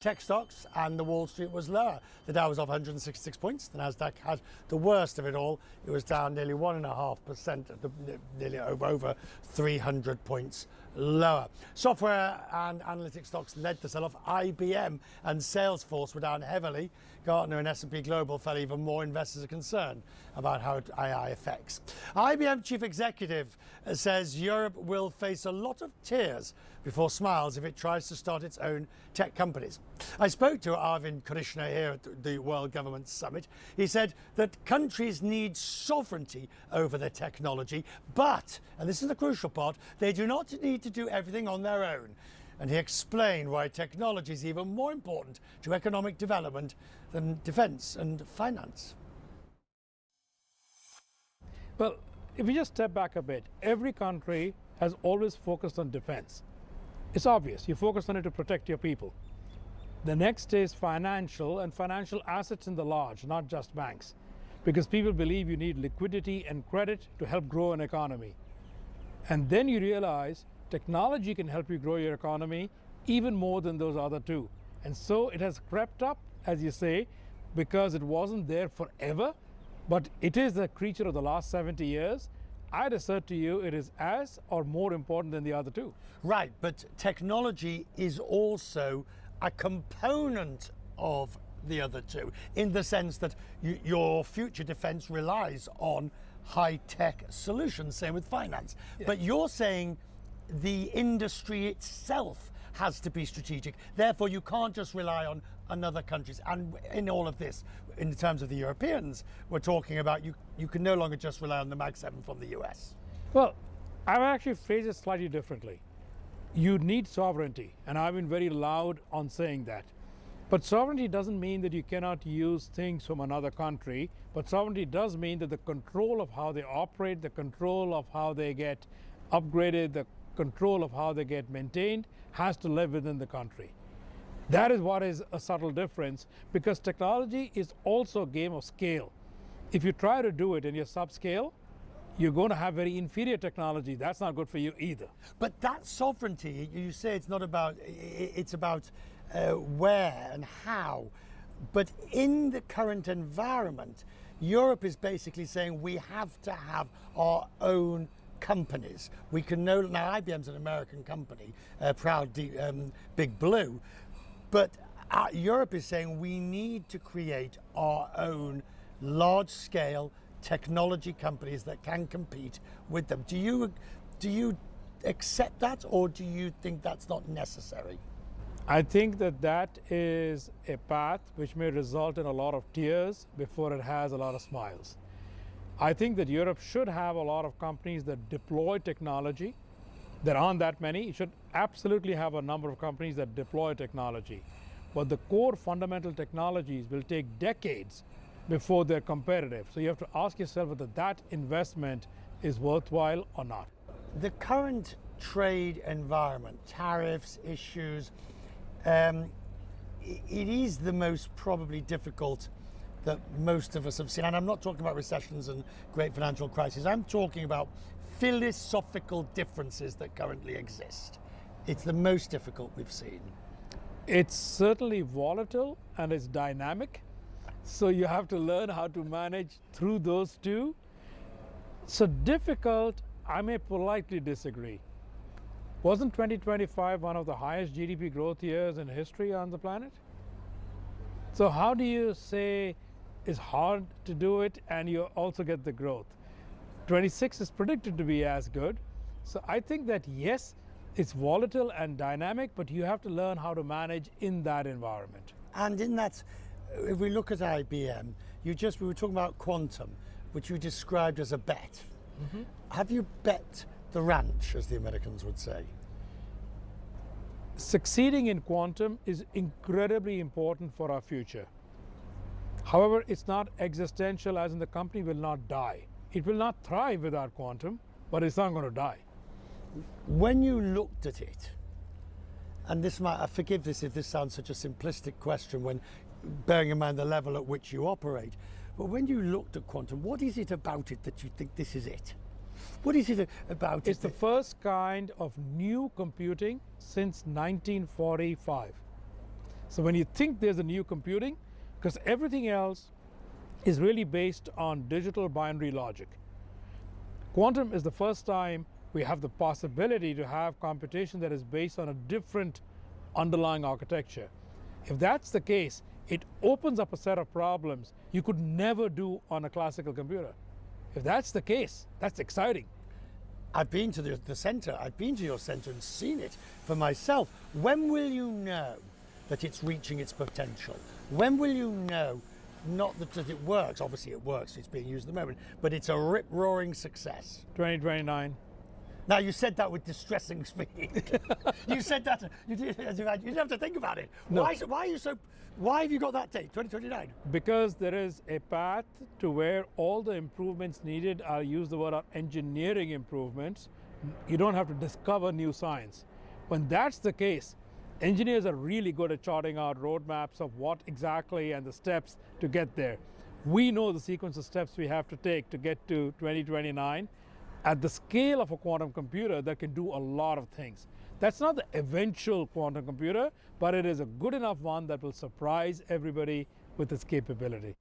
Tech stocks, and the Wall Street was lower. The Dow was off 166 points. The Nasdaq had the worst of it all. It was down nearly 1.5%, nearly over 300 points lower. Software and analytics stocks led the sell-off. IBM and Salesforce were down heavily. Gartner and S&P Global fell even more. Investors are concerned about how AI affects. IBM chief executive says Europe will face a lot of tears before smiles if it tries to start its own tech companies. I spoke to Arvind Krishna here at the World Government Summit. He said that countries need sovereignty over their technology, but, and this is the crucial part, they do not need to do everything on their own. And he explained why technology is even more important to economic development than defense and finance. Well, if we just step back a bit, every country has always focused on defense. It's obvious, you focus on it to protect your people. The next is financial, and financial assets in the large, not just banks. Because people believe you need liquidity and credit to help grow an economy. And then you realize technology can help you grow your economy even more than those other two. And so it has crept up, as you say, because it wasn't there forever, but it is a creature of the last 70 years. I'd assert to you it is as or more important than the other two. Right, but technology is also a component of the other two, in the sense that your future defense relies on high-tech solutions, same with finance. Yeah. But you're saying the industry itself has to be strategic. Therefore, you can't just rely on other countries. And in all of this, in terms of the Europeans, we're talking about you can no longer just rely on the Mag 7 from the US. Well, I would actually phrase it slightly differently. You need sovereignty, and I've been very loud on saying that. But sovereignty doesn't mean that you cannot use things from another country, but sovereignty does mean that the control of how they operate, the control of how they get upgraded, the control of how they get maintained has to live within the country. That is what is a subtle difference, because technology is also a game of scale. If you try to do it and you're subscale, you're going to have very inferior technology. That's not good for you either. But that sovereignty, you say it's not about, it's about where and how. But in the current environment, Europe is basically saying we have to have our own companies. We can now IBM's an American company, proud Big Blue, but Europe is saying we need to create our own large-scale technology companies that can compete with them. Do you accept that, or do you think that's not necessary? I think that is a path which may result in a lot of tears before it has a lot of smiles. I think that Europe should have a lot of companies that deploy technology. There aren't that many. You should absolutely have a number of companies that deploy technology. But the core fundamental technologies will take decades before they're competitive. So you have to ask yourself whether that investment is worthwhile or not. The current trade environment, tariffs, issues, it is the most probably difficult that most of us have seen. And I'm not talking about recessions and great financial crises. I'm talking about philosophical differences that currently exist. It's the most difficult we've seen. It's certainly volatile and it's dynamic. So you have to learn how to manage through those two. So difficult, I may politely disagree. Wasn't 2025 one of the highest GDP growth years in history on the planet? So how do you say it's hard to do it and you also get the growth? 26 is predicted to be as good. So I think that yes, it's volatile and dynamic, but you have to learn how to manage in that environment. And in that, if we look at IBM, we were talking about quantum, which you described as a bet. Mm-hmm. Have you bet the ranch, as the Americans would say? Succeeding in quantum is incredibly important for our future. However, it's not existential, as in the company will not die. It will not thrive without quantum, but it's not going to die. When you looked at it, and this might, forgive this if this sounds such a simplistic question when bearing in mind the level at which you operate, but when you looked at quantum, what is it about it that you think this is it? What is it about it? It's the first kind of new computing since 1945. So when you think there's a new computing, because everything else is really based on digital binary logic. Quantum is the first time we have the possibility to have computation that is based on a different underlying architecture. If that's the case, it opens up a set of problems you could never do on a classical computer. If that's the case, that's exciting. I've been to the center, I've been to your center and seen it for myself. When will you know that it's reaching its potential? When will you know, not that it works, obviously it works, it's being used at the moment, but it's a rip-roaring success? 2029. Now, you said that with distressing speed. You said that, you didn't have to think about it. No. Why have you got that date, 2029? Because there is a path to where all the improvements needed, I'll use the word engineering improvements. You don't have to discover new science. When that's the case, engineers are really good at charting out roadmaps of what exactly and the steps to get there. We know the sequence of steps we have to take to get to 2029 at the scale of a quantum computer that can do a lot of things. That's not the eventual quantum computer, but it is a good enough one that will surprise everybody with its capability.